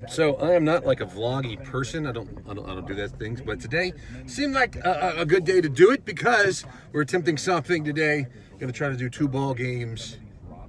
So I am not like a vloggy person. I don't do those things. But today seemed like a good day to do it because we're attempting something today. Going to try to do 2 ball games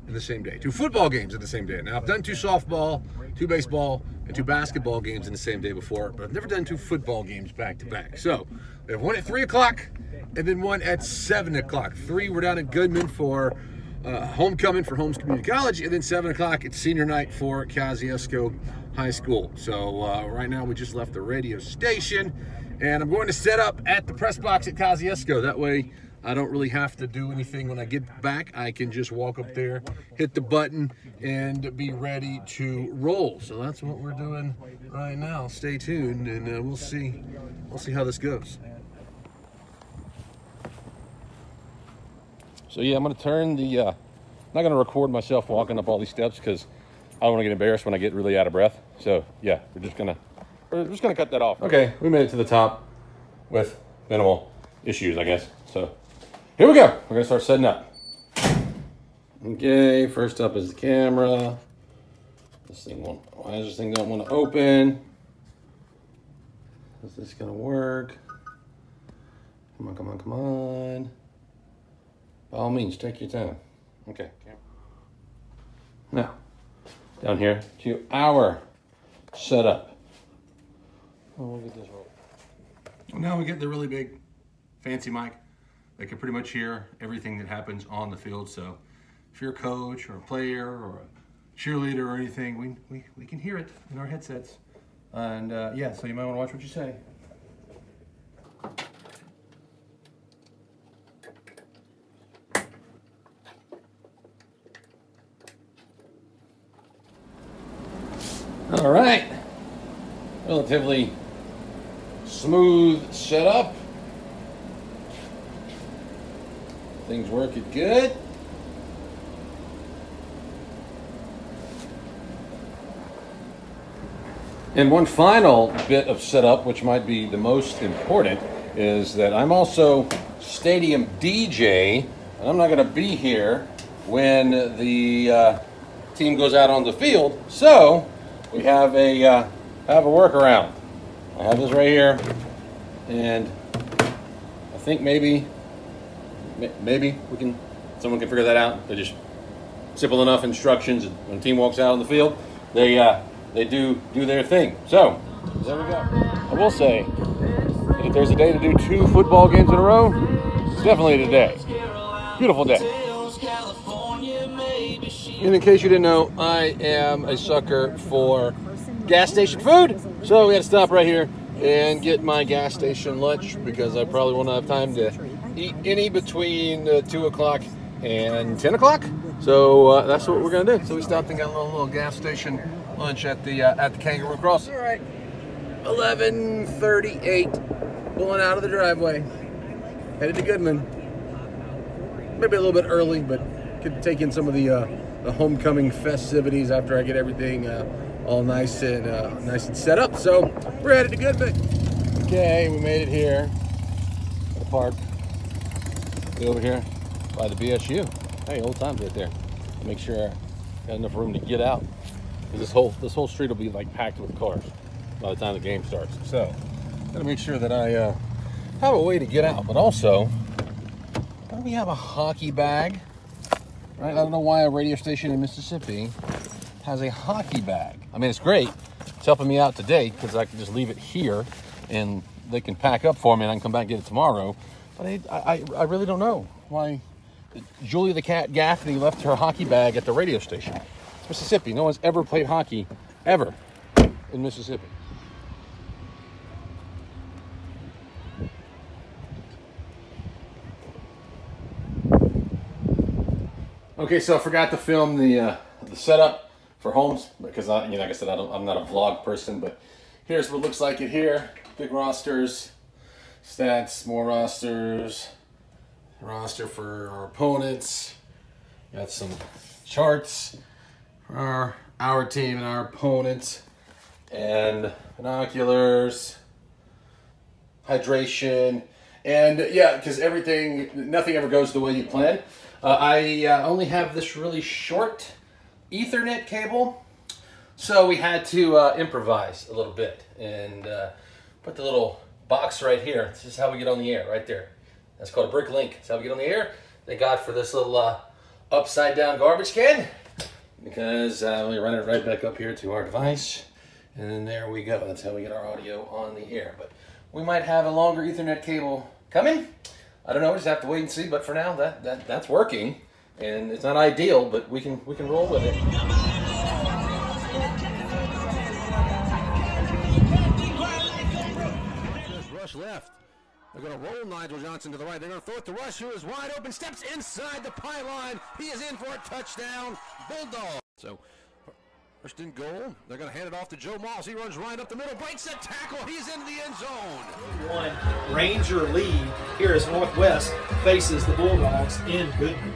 in the same day, 2 football games in the same day. Now I've done 2 softball, 2 baseball, and 2 basketball games in the same day before, but I've never done 2 football games back to back. So we have one at 3 o'clock and then one at 7 o'clock. 3 we're down at Goodman for homecoming for Holmes Community College, and then 7 o'clock it's senior night for Kosciuszko High School. So right now we just left the radio station, and I'm going to set up at the press box at Kosciuszko. That way I don't really have to do anything when I get back. I can just walk up there, hit the button, and be ready to roll. So that's what we're doing right now. Stay tuned, and we'll see how this goes. So yeah, I'm gonna turn the, not gonna record myself walking up all these steps because I don't wanna get embarrassed when I get really out of breath. So yeah, we're just gonna cut that off. Okay, we made it to the top with minimal issues, I guess. So here we go. We're gonna start setting up. Okay, first up is the camera. Why does this thing don't wanna open? Is this gonna work? Come on, come on, come on. By all means, take your time. Okay. Now, down here to our setup. Oh, look at this roll. Now we get the really big, fancy mic. They can pretty much hear everything that happens on the field. So if you're a coach or a player or a cheerleader or anything, we can hear it in our headsets. And yeah, so you might want to watch what you say. All right, relatively smooth setup. Things working good. And one final bit of setup, which might be the most important, is that I'm also stadium DJ, and I'm not going to be here when the team goes out on the field. So we have a workaround. I have this right here, and I think maybe someone can figure that out. They're just simple enough instructions. When the team walks out on the field, they do their thing. So there we go. I will say that if there's a day to do 2 football games in a row, it's definitely today. Beautiful day. And in case you didn't know, I am a sucker for gas station food. So we had to stop right here and get my gas station lunch because I probably won't have time to eat any between 2 o'clock and 10 o'clock. So that's what we're gonna do. So we stopped and got a little gas station lunch at the Kangaroo Crossing. All right, 11:38, pulling out of the driveway, headed to Goodman. Maybe a little bit early, but could take in some of the homecoming festivities after I get everything all nice and set up. So we're headed to Goodman. Okay, we made it here. The park. Over here by the BSU. Hey, old times right there. Make sure I got enough room to get out. This whole street will be like packed with cars by the time the game starts. So gotta make sure that I have a way to get out, but also we have a hockey bag. Right? I don't know why a radio station in Mississippi has a hockey bag. I mean, it's great. It's helping me out today because I can just leave it here and they can pack up for me and I can come back and get it tomorrow. But I really don't know why Julia the Cat Gaffney left her hockey bag at the radio station. It's Mississippi. No one's ever played hockey, ever, in Mississippi. Okay, so I forgot to film the setup for Holmes because like I said, I'm not a vlog person, but here's what it looks like it here. Big rosters, stats, more rosters, roster for our opponents. Got some charts for our team and our opponents, and binoculars, hydration, and yeah, because nothing ever goes the way you plan. I only have this really short Ethernet cable So we had to improvise a little bit and put the little box right here. This is how we get on the air, right there. That's called a brick link. That's how we get on the air. Thank God for this little upside down garbage can, because we run it right back up here to our device. And then there we go. That's how we get our audio on the air. But we might have a longer Ethernet cable coming. I don't know. We just have to wait and see. But for now, that's working, and it's not ideal, but we can roll with it. Rush left. They're going to roll Nigel Johnson to the right. They're going to throw it to Rush, who is wide open. Steps inside the pylon. He is in for a touchdown. Bulldog. So first and goal. They're going to hand it off to Joe Moss. He runs right up the middle, breaks that tackle. He's into the end zone. One Ranger lead here as Northwest faces the Bulldogs in Goodman.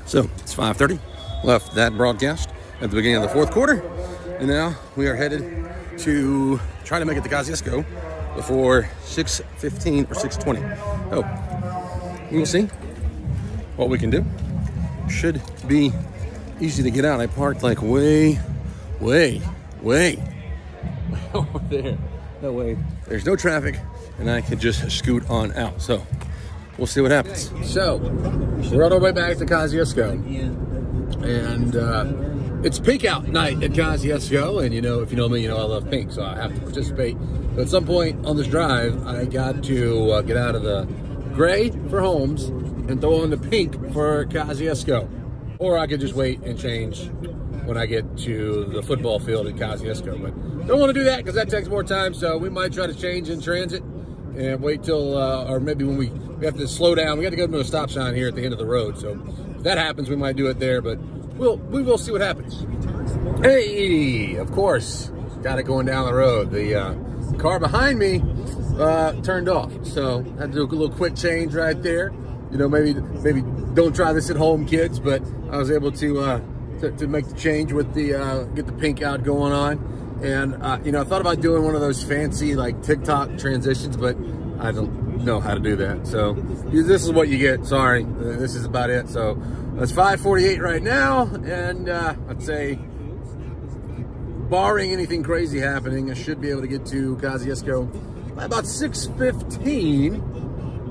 So it's 5:30 left that broadcast at the beginning of the fourth quarter, and now we are headed to try to make it to Kosciuszko before 6:15 or 6:20. Oh, we'll see what we can do. Should be easy to get out. I parked like way over there. That way there's no traffic, and I can just scoot on out. So we'll see what happens. So we're on our way back to Kosciuszko, and it's pink out night at Kosciuszko. And you know, if you know me, you know I love pink, so I have to participate. But at some point on this drive, I got to get out of the gray for Holmes and throw on the pink for Kosciuszko. Or I could just wait and change when I get to the football field at Kosciuszko. But don't want to do that because that takes more time, so we might try to change in transit and wait till, or maybe when we have to slow down. We got to go to a stop sign here at the end of the road, so if that happens, we might do it there, but we will see what happens. Hey, of course, got it going down the road. The car behind me turned off, so I had to do a little quick change right there. You know, maybe don't try this at home, kids, but I was able to make the change with the get the pink out going on. And you know, I thought about doing one of those fancy like TikTok transitions, but I don't know how to do that. So this is what you get. Sorry, this is about it. So it's 5:48 right now, and I'd say, barring anything crazy happening, I should be able to get to Kosciuszko by about 6:15.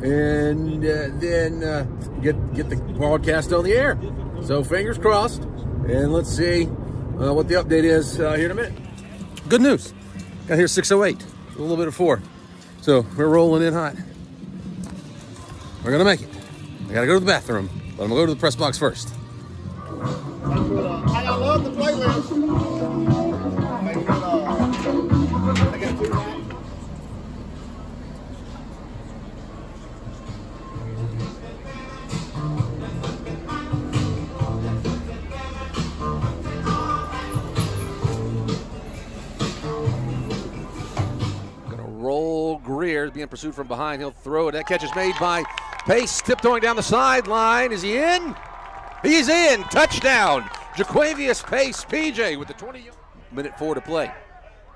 And then get the broadcast on the air. So fingers crossed, and let's see what the update is here in a minute. Good news, got here 6:08, a little bit of 4. So we're rolling in hot. We're gonna make it. I gotta go to the bathroom, but I'm gonna go to the press box first. I love the playlist. Greer is being pursued from behind. He'll throw it. That catch is made by Pace. Tiptoeing down the sideline. Is he in? He's in. Touchdown. Jaquavius Pace. PJ with the 20-minute 4 to play.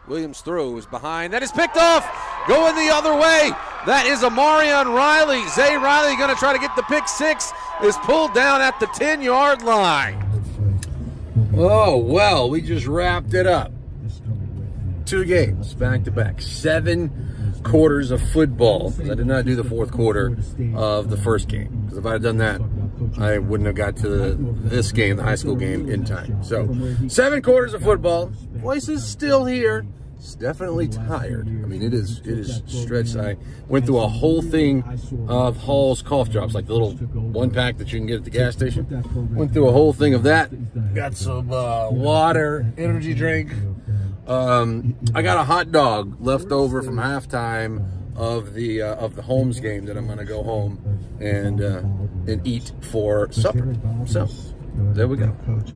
Williams throws behind. That is picked off. Going the other way. That is Amarion Riley. Zay Riley going to try to get the pick 6. Is pulled down at the 10-yard line. Oh, well, we just wrapped it up. 2 games back to back. 7 quarters of football. I did not do the 4th quarter of the first game, because if I had done that, I wouldn't have got to this game, the high school game, in time. So 7 quarters of football. Place is still here. It's definitely tired. I mean, it is stretched. I went through a whole thing of Hall's cough drops, like the little 1-pack that you can get at the gas station. Went through a whole thing of that. Got some water, energy drink. I got a hot dog left over from halftime of the Holmes game that I'm gonna go home and eat for supper. So there we go.